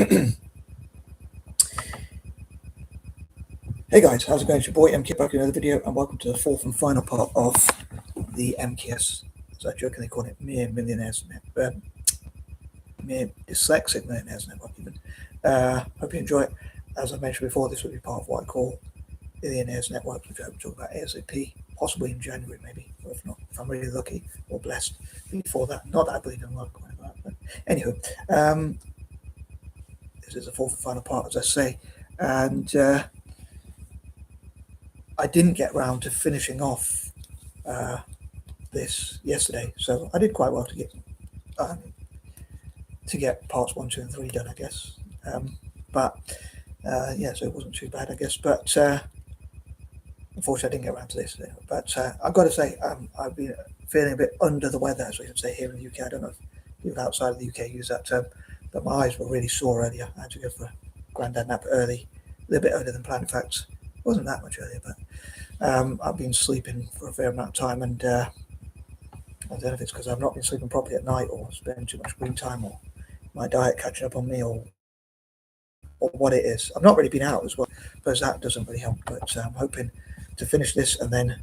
Hey guys, how's it going? It's your boy M.K. back with another video, and welcome to the fourth and final part of the M.K.S, as I jokingly call it, Millionaires, mere Dyslexic Millionaires Network even. Hope you enjoy it. As I mentioned before, this will be part of what I call Millionaires Network, which I hope to talk about ASAP, possibly in January maybe, or if not, if I'm really lucky or blessed before that. Not that I believe in luck or anything like that, but anywho, this is the fourth and final part, as I say, and I didn't get round to finishing off this yesterday, so I did quite well to get parts 1, 2, and 3 done, I guess. But yeah, so it wasn't too bad, I guess. But unfortunately, I didn't get around to this. But I've got to say, I've been feeling a bit under the weather, as we can say here in the UK. I don't know if people outside of the UK use that term, but my eyes were really sore earlier. I had to go for a granddad nap early, a little bit earlier than planned. In fact, it wasn't that much earlier, but I've been sleeping for a fair amount of time, and I don't know if it's because I've not been sleeping properly at night, or spending too much screen time, or my diet catching up on me, or what it is. I've not really been out as well, because that doesn't really help. But I'm hoping to finish this and then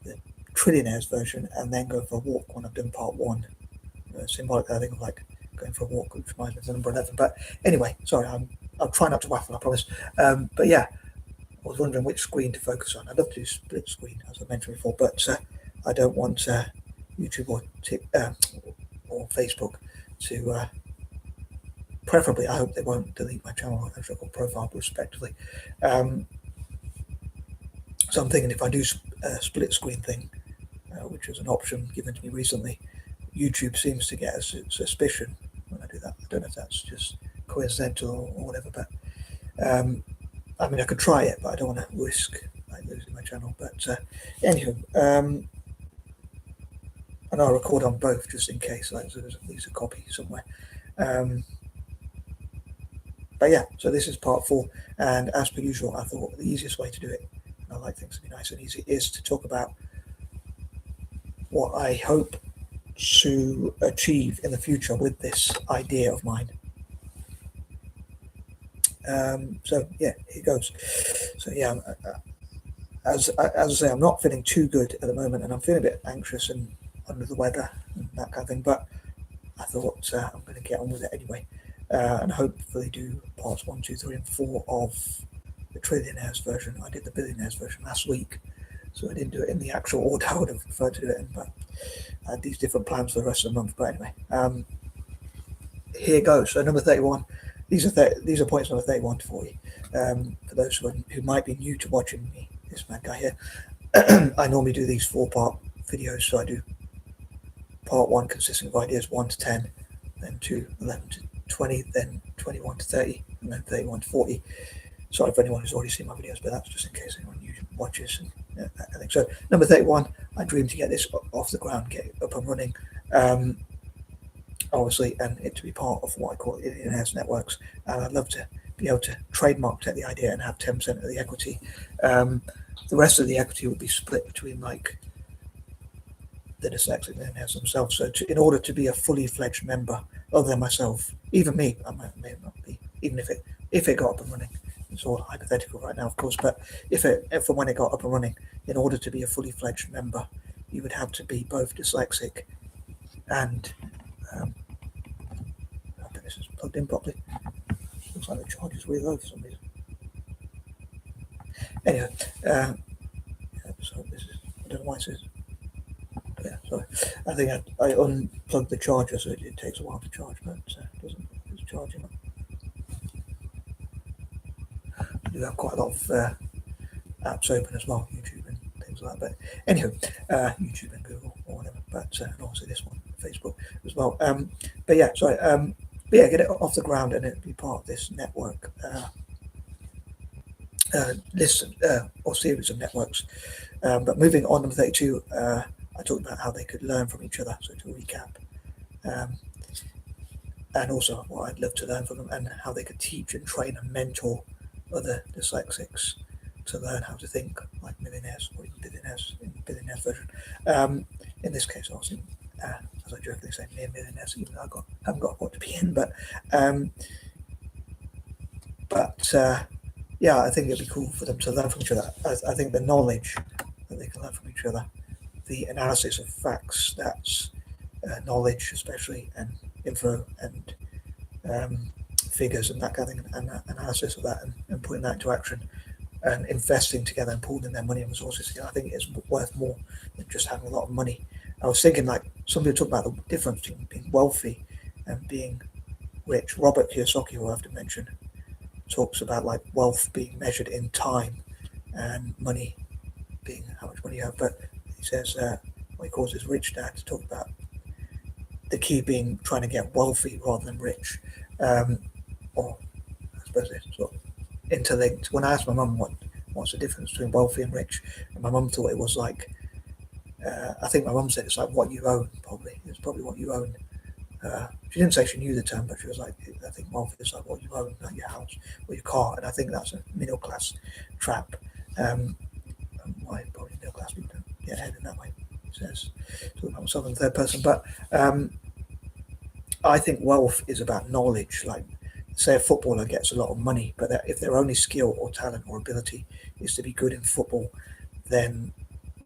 the Trillionaires version, and then go for a walk when I've done part 1. Symbolic, I think, of like going for a walk, which reminds me of the number 11. But anyway, sorry, I'll try not to waffle, I promise. But yeah, I was wondering which screen to focus on. I'd love to do split screen, as I mentioned before, but I don't want YouTube or Facebook to, preferably, I hope they won't delete my channel and profile respectively. So I'm thinking if I do a split screen thing, which was an option given to me recently, YouTube seems to get a suspicion when I do that. I don't know if that's just coincidental or whatever, but I mean, I could try it, but I don't want to risk like losing my channel. But anywho, and I'll record on both just in case, like, so there's at least a copy somewhere. But yeah, so this is part 4, and as per usual, I thought the easiest way to do it, and I like things to be nice and easy, is to talk about what I hope to achieve in the future with this idea of mine. So yeah, here goes. So yeah, as I say, I'm not feeling too good at the moment, and I'm feeling a bit anxious and under the weather and that kind of thing. But I thought I'm going to get on with it anyway, and hopefully do parts 1, 2, 3, and 4 of the Trillionaires version. I did the Billionaires version last week, so I didn't do it in the actual order I would have preferred to do it in, but I had these different plans for the rest of the month. But anyway, here goes. So number 31. These are points number 31 to 40. For those who might be new to watching me, this mad guy here, I normally do these 4-part videos. So I do part 1 consisting of ideas 1 to 10, then 2, 11 to 20, then 21 to 30, and then 31 to 40. Sorry for anyone who's already seen my videos, but that's just in case anyone new watches. And I think so. Number 31, I dream to get this off the ground, get it up and running. Obviously, and it to be part of what I call in-house networks, and I'd love to be able to trademark the idea and have 10% of the equity. The rest of the equity would be split between like the Dyslexic Millionaires themselves. So in order to be a fully fledged member, other than myself, even me, I may not be, even if it got up and running. It's all hypothetical right now, of course, but if when it got up and running, in order to be a fully fledged member, you would have to be both dyslexic and I think this is plugged in properly. Looks like the charge is really low for some reason. Anyway, so this is, I don't know why it says. Yeah, sorry. I think I unplugged the charger, so it takes a while to charge, but it doesn't. It's charging up. I do have quite a lot of apps open as well, YouTube and things like that. But anyway, YouTube and Google or whatever. But and also this one, Facebook as well. But yeah, sorry. But yeah, get it off the ground and it'll be part of this network list or series of networks. But moving on, number 32, I talked about how they could learn from each other. So to recap, and also what I'd love to learn from them, and how they could teach and train and mentor other dyslexics to learn how to think like millionaires, or even billionaires in the Billionaires version. In this case, obviously, as I jokingly say, near millionaires, even though I haven't got what to be in, but But yeah, I think it'd be cool for them to learn from each other. I think the knowledge that they can learn from each other, the analysis of facts, that's knowledge especially, and info and figures and that kind of thing, and analysis of that, and putting that into action, and investing together and pooling their money and resources together. I think it's worth more than just having a lot of money. I was thinking, like, some people talk about the difference between being wealthy and being rich. Robert Kiyosaki, who I have to mention, talks about like wealth being measured in time and money being how much money you have. But he says what he calls his rich dad to talk about the key being trying to get wealthy rather than rich. Or I suppose it's sort of interlinked. When I asked my mum what's the difference between wealthy and rich, and my mum thought it was like I think my mum said it's like what you own. Probably it's probably what you own. She didn't say she knew the term, but she was like, I think wealth is like what you own, like your house or your car, and I think that's a middle class trap. And why probably middle class people don't get ahead in that way. It says talking about myself in the third person, but I think wealth is about knowledge. Like, say a footballer gets a lot of money, but if their only skill or talent or ability is to be good in football, then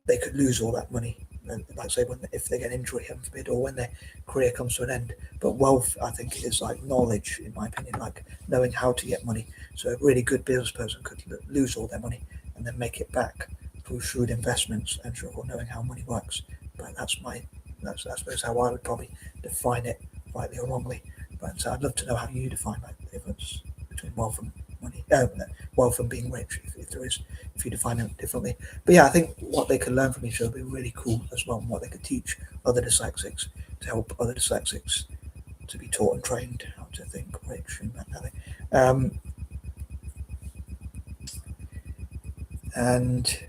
they could lose all that money. And like say if they get injury, heaven forbid, or when their career comes to an end. But wealth, I think, is like knowledge, in my opinion, like knowing how to get money. So a really good business person could lose all their money and then make it back through shrewd investments and sure knowing how money works. But that's I suppose how I would probably define it, rightly or wrongly. But I'd love to know how you define like the difference between wealth and money, wealth and being rich, if there is, if you define it differently. But yeah, I think what they could learn from each other would be really cool as well, and what they could teach other dyslexics to help other dyslexics to be taught and trained how to think rich and that kind of thing. And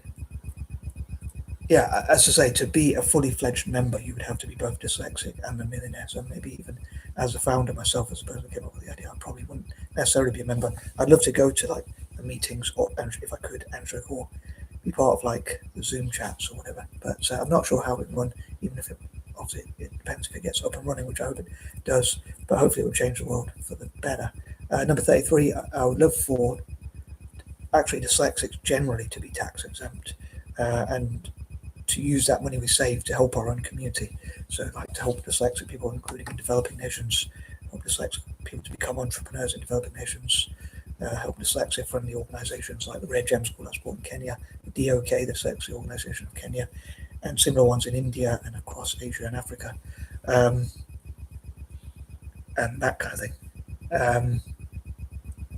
yeah, as I say, to be a fully fledged member, you would have to be both dyslexic and a millionaire. So maybe even as a founder myself, as a person who came up with the idea, I probably wouldn't necessarily be a member. I'd love to go to like the meetings, or if I could, answer or be part of like the Zoom chats or whatever. But I'm not sure how it would run, even if it obviously it depends if it gets up and running, which I hope it does. But hopefully it will change the world for the better. Number 33, I would love for actually dyslexics generally to be tax exempt, and to use that money we save to help our own community. So like to help dyslexic people, including in developing nations, help dyslexic people to become entrepreneurs in developing nations, help dyslexia friendly organisations like the Rare Gem School I support in Kenya, the DOK, the Dyslexia Organisation of Kenya, and similar ones in India and across Asia and Africa, and that kind of thing.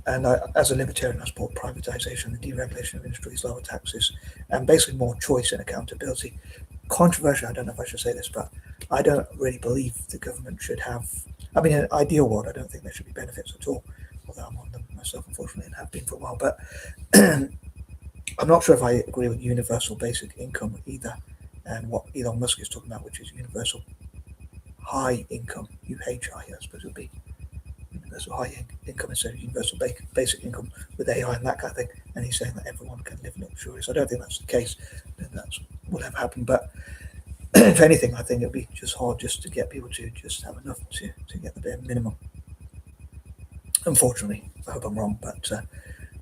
And as a libertarian, I support privatisation, the deregulation of industries, lower taxes, and basically more choice and accountability. Controversial, I don't know if I should say this, but I don't really believe the government should have. I mean, in an ideal world, I don't think there should be benefits at all, although I'm on them myself, unfortunately, and have been for a while. But I'm not sure if I agree with universal basic income either, and what Elon Musk is talking about, which is universal high income, UHI, I suppose it would be. Universal high income instead of universal basic income with AI and that kind of thing. And he's saying that everyone can live luxurious. I don't think that's the case. That's what have happened. But if anything, I think it'd be just hard just to get people to just have enough to get the bare minimum. Unfortunately, I hope I'm wrong, but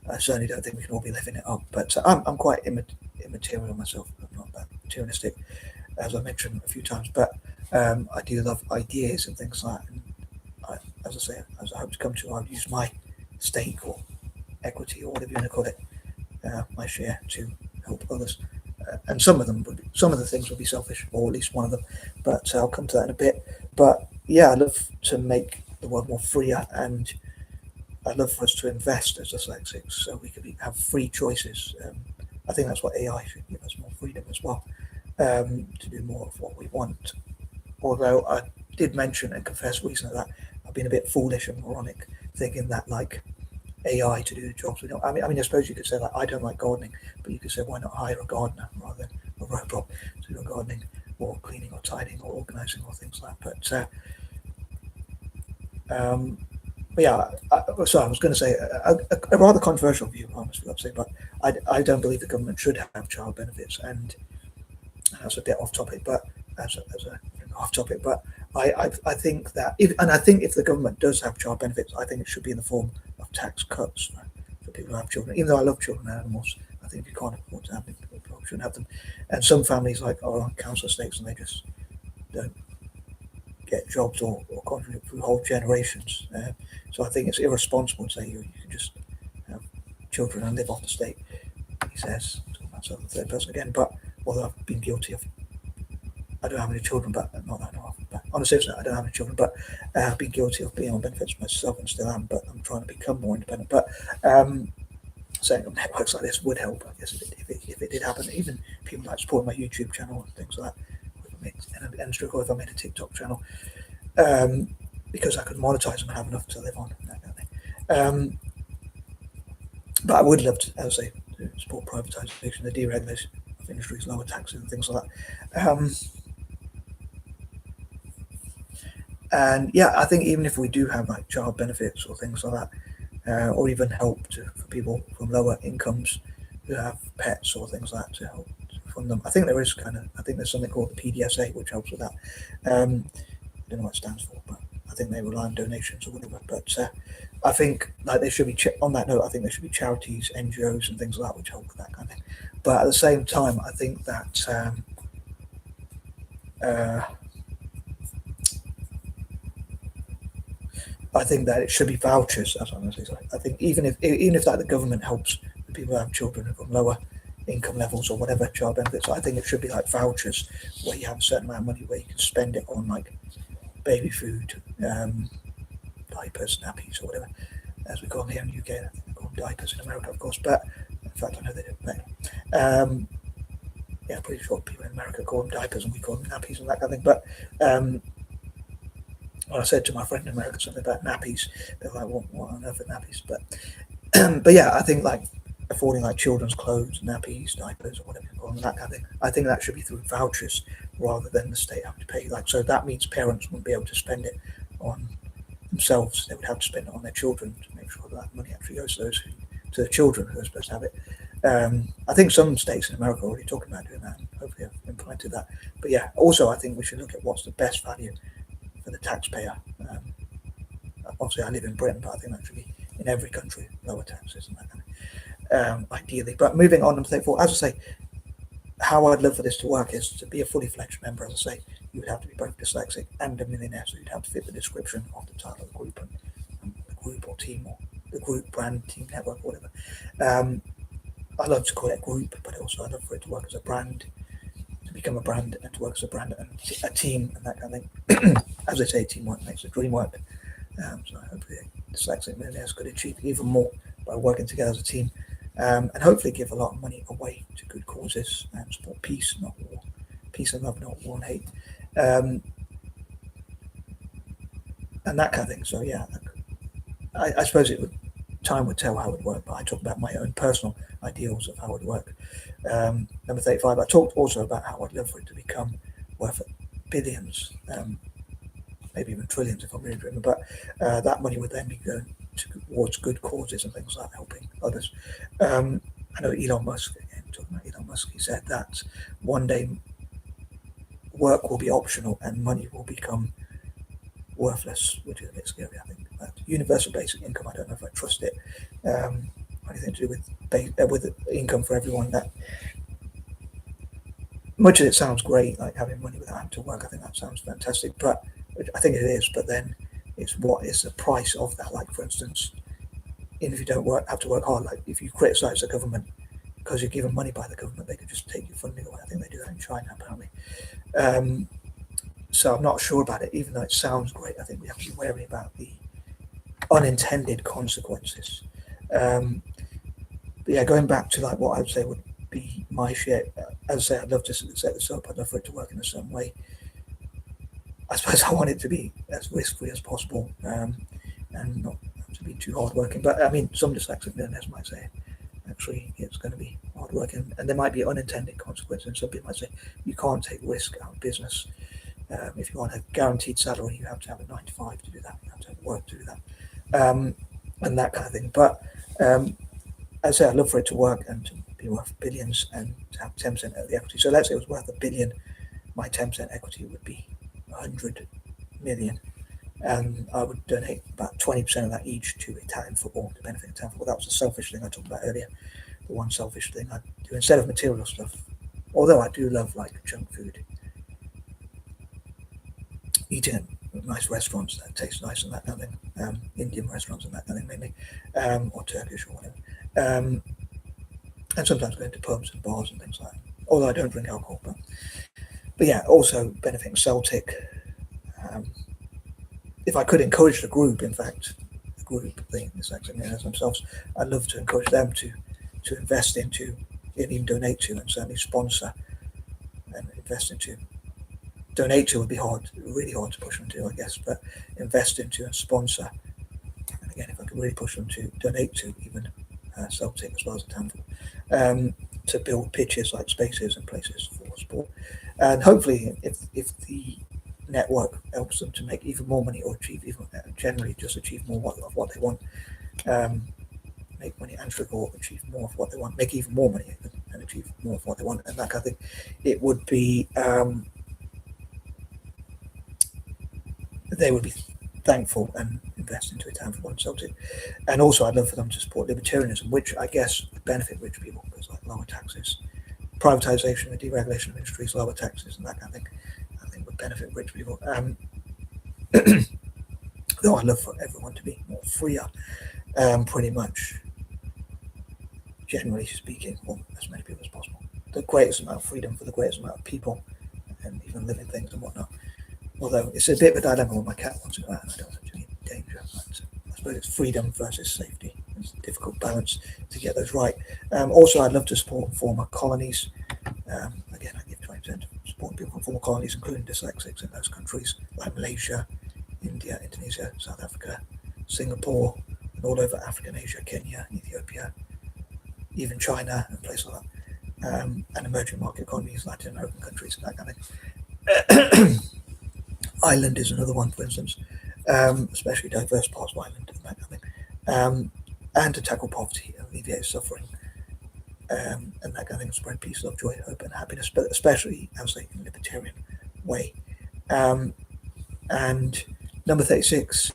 I certainly don't think we can all be living it up. But I'm quite immaterial myself. I'm not that materialistic, as I mentioned a few times. But I do love ideas and things like that. And as I say, as I hope to come to, I'll use my stake or equity or whatever you want to call it, my share to help others. And some of the things will be selfish, or at least one of them. But I'll come to that in a bit. But yeah, I'd love to make the world more freer, and I'd love for us to invest as dyslexics so we could have free choices. I think that's what AI should give us, more freedom as well, to do more of what we want. Although I did mention and confess recently that I've been a bit foolish and moronic, thinking that like AI to do the jobs we don't. I mean, I suppose you could say like I don't like gardening, but you could say why not hire a gardener rather than a robot to do gardening or cleaning or tidying or organising or things like that. But yeah, so I was going to say a rather controversial view, honestly, I'd say, but I don't believe the government should have child benefits, and that's a bit off topic, but as a off topic, but I think that if the government does have child benefits, I think it should be in the form of tax cuts for people who have children. Even though I love children and animals, I think if you can't afford to have them, you probably shouldn't have them. And some families like are on council estates and they just don't get jobs or contribute through whole generations. So I think it's irresponsible to say you can just have children and live off the state. He says, talking about the third person again. But although I've been guilty of, I don't have any children, but not that I know of. But on a serious note, I don't have any children, but I've been guilty of being on benefits myself and still am. But I'm trying to become more independent. But setting up networks like this would help, I guess, if it did happen. Even people like supporting my YouTube channel and things like that. And struggle if I made a TikTok channel, because I could monetize them and have enough to live on. That kind of thing. But I would love to, as I say, to support privatisation, the deregulation of industries, lower taxes and things like that. And yeah, I think even if we do have like child benefits or things like that, or even help for people from lower incomes who have pets or things like that to help fund them, I think there's something called the PDSA which helps with that. I don't know what it stands for, but I think they rely on donations or whatever. But I think like there should be on that note, I think there should be charities, NGOs, and things like that which help with that kind of thing. But at the same time, I think that it should be vouchers. That's what I'm going to say. Sorry. I think even if like the government helps the people who have children from lower income levels or whatever child benefits, I think it should be like vouchers where you have a certain amount of money where you can spend it on like baby food, diapers, nappies, or whatever, as we call them here in the UK. I think they call them diapers in America, of course, but in fact I know they do. But, yeah, I'm pretty sure people in America call them diapers and we call them nappies and that kind of thing. But when I said to my friend in America something about nappies, they're like, what on earth are nappies? But yeah, I think like affording like children's clothes, nappies, diapers, or whatever you call them, that kind of thing, I think that should be through vouchers rather than the state having to pay. Like, so that means parents wouldn't be able to spend it on themselves; they would have to spend it on their children to make sure that money actually goes to the children who are supposed to have it. I think some states in America are already talking about doing that, and hopefully have implemented that. But yeah, also I think we should look at what's the best value for the taxpayer. Obviously, I live in Britain, but I think that should be in every country, lower taxes and that kind of ideally. But moving on and say, as I say, how I'd love for this to work is to be a fully fledged member. As I say, you would have to be both dyslexic and a millionaire, so you'd have to fit the description of the title of the group and the group or team or the group, brand, team, network, whatever. I love to call it a group, but also I'd love for it to work as a brand, to become a brand and to work as a brand and a team and that kind of thing. As I say, teamwork makes the dream work. So hopefully dyslexic millionaires could achieve even more by working together as a team, and hopefully give a lot of money away to good causes and support peace, not war, peace and love, not war and hate, and that kind of thing. So yeah, I suppose time would tell how it would work, but I talk about my own personal ideals of how it would work. Number 35, I talked also about how I'd love for it to become worth billions, maybe even trillions if I'm really dreaming, but that money would then be going towards good causes and things like helping others. I know Elon Musk, again, talking about Elon Musk, he said that one day work will be optional and money will become worthless, which is a bit scary, I think. But universal basic income, I don't know if I trust it. Anything to do with income for everyone, that much of it sounds great, like having money without having to work. I think that sounds fantastic, but I think it is. But then it's what is the price of that? Like, for instance, even if you don't have to work hard, like if you criticize the government because you're given money by the government, they could just take your funding away. I think they do that in China, apparently. So I'm not sure about it, even though it sounds great. I think we have to be wary about the unintended consequences. But yeah, going back to like what I would say would be my share. As I say, I'd love to set this up. I'd love for it to work in a certain way. I suppose I want it to be as risk-free as possible, and not to be too hard-working. But I mean, some dyslexic millionaires might say, actually, it's going to be hard-working, and there might be unintended consequences. And some people might say, you can't take risk out of business. If you want a guaranteed salary, you have to have a 9 to 5 to do that. You have to have work to do that, and that kind of thing. But as I say, I'd love for it to work and to be worth billions and to have 10% of the equity. So let's say it was worth $1 billion. My 10% equity would be 100 million. and I would donate about 20% of that each to Italian football, to benefit Italian football. That was the selfish thing I talked about earlier. The one selfish thing I do instead of material stuff. Although I do love like junk food, eating at nice restaurants that taste nice and that kind of thing, Indian restaurants and that kind of thing mainly, or Turkish or whatever. And sometimes going to pubs and bars and things like that. Although I don't drink alcohol, but yeah, also benefiting Celtic. Um, if I could encourage the group, in fact, the group, the Millionaires themselves, I'd love to encourage them to invest into, and even donate to, and certainly sponsor and invest into. Donate to would be hard, really hard to push them to, I guess, but invest into and sponsor. And again, if I could really push them to donate to even Celtic as well as the town, to build pitches like spaces and places for sport, and hopefully, if the network helps them to make even more money or achieve even generally just achieve more of what they want, make money and or achieve more of what they want, make even more money and achieve more of what they want, and that kind of thing, it would be. They would be thankful and invest into a town for one Celtic. And also, I'd love for them to support libertarianism, which I guess would benefit rich people because like lower taxes, privatization and deregulation of industries, lower taxes, and that kind of thing, I think would benefit rich people. Though I'd love for everyone to be more freer, pretty much, generally speaking, or as many people as possible. The greatest amount of freedom for the greatest amount of people, and even living things and whatnot. Although it's a bit of a dilemma when my cat wants to go out and I don't want to be in danger. But I suppose it's freedom versus safety. It's a difficult balance to get those right. Also, I'd love to support former colonies. Again, I give 20% supporting people from former colonies, including dyslexics in those countries like Malaysia, India, Indonesia, South Africa, Singapore, and all over Africa and Asia, Kenya, Ethiopia, even China and places like that. And emerging market economies, Latin American countries, and that kind of thing. Ireland is another one, for instance, especially diverse parts of Ireland and that kind of thing. And to tackle poverty, alleviate suffering, and that kind of thing, spread peace, love, joy, hope, and happiness, but especially, I would say, in a libertarian way. And number 36,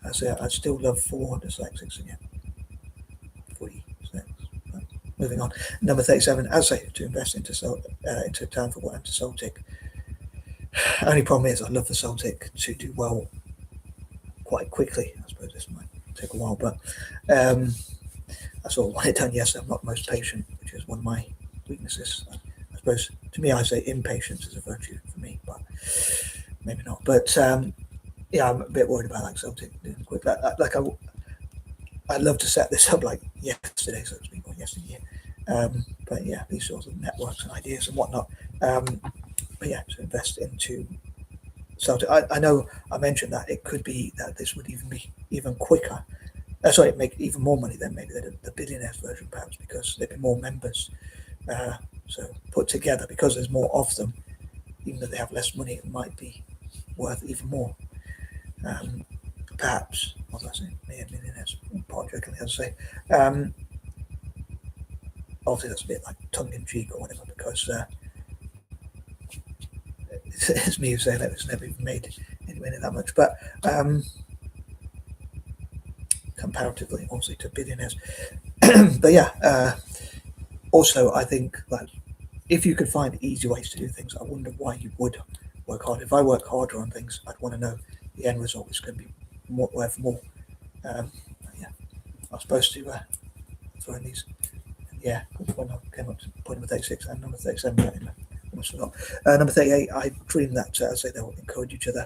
I say I'd still love 4 dyslexics again. 46. Moving on. Number 37, as I say, to invest into town football and to Celtic. Only problem is I'd love for Celtic to do well quite quickly. I suppose this might take a while, but I sort of want it done yesterday. I'm not the most patient, which is one of my weaknesses. I suppose to me, I say impatience is a virtue for me, but maybe not. But yeah, I'm a bit worried about like Celtic doing quick. I'd love to set this up like yesterday, so to speak, or yesteryear. But yeah, these sorts of networks and ideas and whatnot. But yeah, to invest into Celtic. I know I mentioned that it could be that this would even be even quicker. Sorry, make even more money than maybe the Billionaires version, perhaps, because there'd be more members. So put together, because there's more of them, even though they have less money, it might be worth even more. Perhaps, what was I saying? Millionaires, part jokingly, as I say. Obviously, that's a bit like tongue in cheek or whatever, because it's me who say that it's never even made anywhere near that much, but comparatively, obviously, to Billionaires. But yeah, also, I think that if you could find easy ways to do things, I wonder why you would work hard. If I work harder on things, I'd want to know the end result is going to be worth more. Yeah, I was supposed to throw in these. Yeah, when I came up to point number 36 and number 37, I almost forgot. Number 38, I dream that, I say, they'll encourage each other,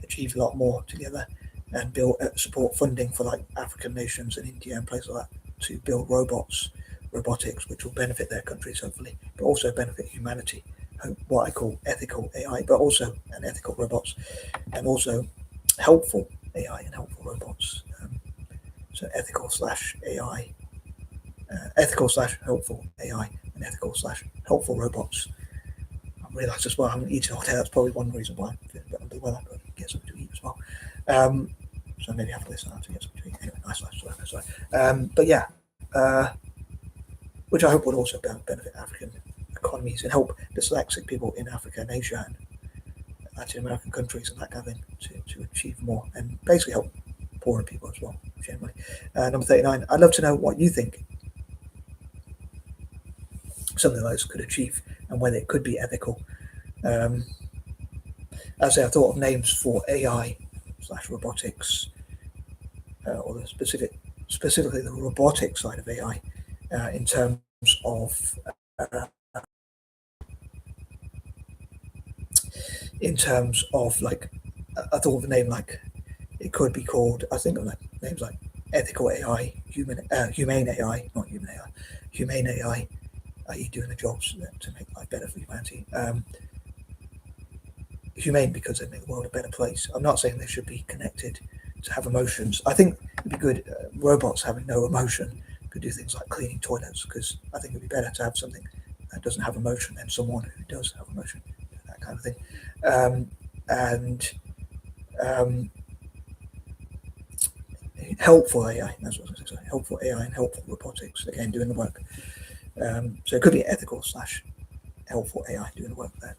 achieve a lot more together, and build support funding for like African nations and India and places like that to build robotics, which will benefit their countries hopefully, but also benefit humanity. What I call ethical AI, but also an ethical robots, and also helpful AI and helpful robots. So ethical/AI, ethical/helpful AI, and ethical/helpful robots. I realised as well I haven't eaten all day. That's probably one reason why I'm feeling a bit under the weather. I've got to get something to eat as well. So maybe after this I have to get something to eat. Anyway, nice. But yeah, which I hope would also benefit African economies and help dyslexic people in Africa and Asia, and Latin American countries and that kind of thing to achieve more and basically help poorer people as well, generally. Number 39, I'd love to know what you think something like this could achieve and whether it could be ethical. As I say, I thought of names for AI / robotics, or the specifically the robotic side of AI, in terms of like, I thought of a name like it could be called. I think of like names like ethical AI, humane AI, not human AI, humane AI, i.e. doing the jobs to make life better for humanity. Humane because they make the world a better place. I'm not saying they should be connected to have emotions. I think it'd be good, robots having no emotion could do things like cleaning toilets, because I think it'd be better to have something that doesn't have emotion than someone who does have emotion, that kind of thing. And helpful AI, that's what I was going to say, helpful AI and helpful robotics, again, doing the work. So it could be ethical / helpful AI doing the work that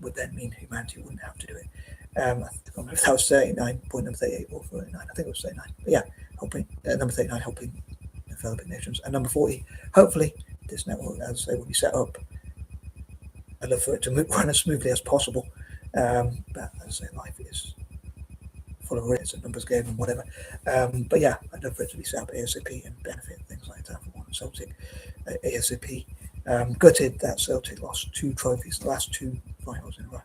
would then mean humanity wouldn't have to do it. I don't know if that was 39, point number 38 or 39. I think it was 39. But yeah, helping number 39, helping developing nations, and number 40, hopefully this network, as I say, will be set up. I'd love for it to run as smoothly as possible. But as I say, life is full of risks and numbers game and whatever. But yeah, I'd love for it to be set up ASAP and benefit things like that for one. Celtic ASAP. Gutted that Celtic lost 2 trophies, the last 2 finals in a row.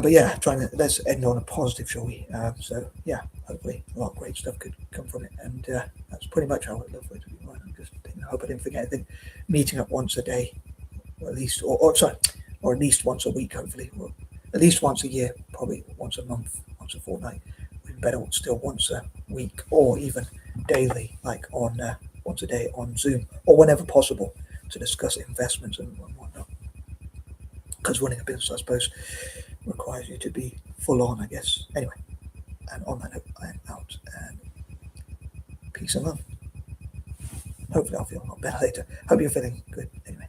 But yeah, let's end on a positive, shall we? So yeah, hopefully a lot of great stuff could come from it, and that's pretty much how I'd love for it to be run. I hope I didn't forget anything. Meeting up once a day, or at least, or at least once a week, hopefully, or at least once a year, probably once a month, once a fortnight. Even better, still once a week, or even daily, like on once a day on Zoom, or whenever possible, to discuss investments and whatnot. Because running a business, I suppose, requires you to be full on, I guess. Anyway, and on that note, I am out, and peace and love. Hopefully I'll feel a lot better later. Hope you're feeling good anyway.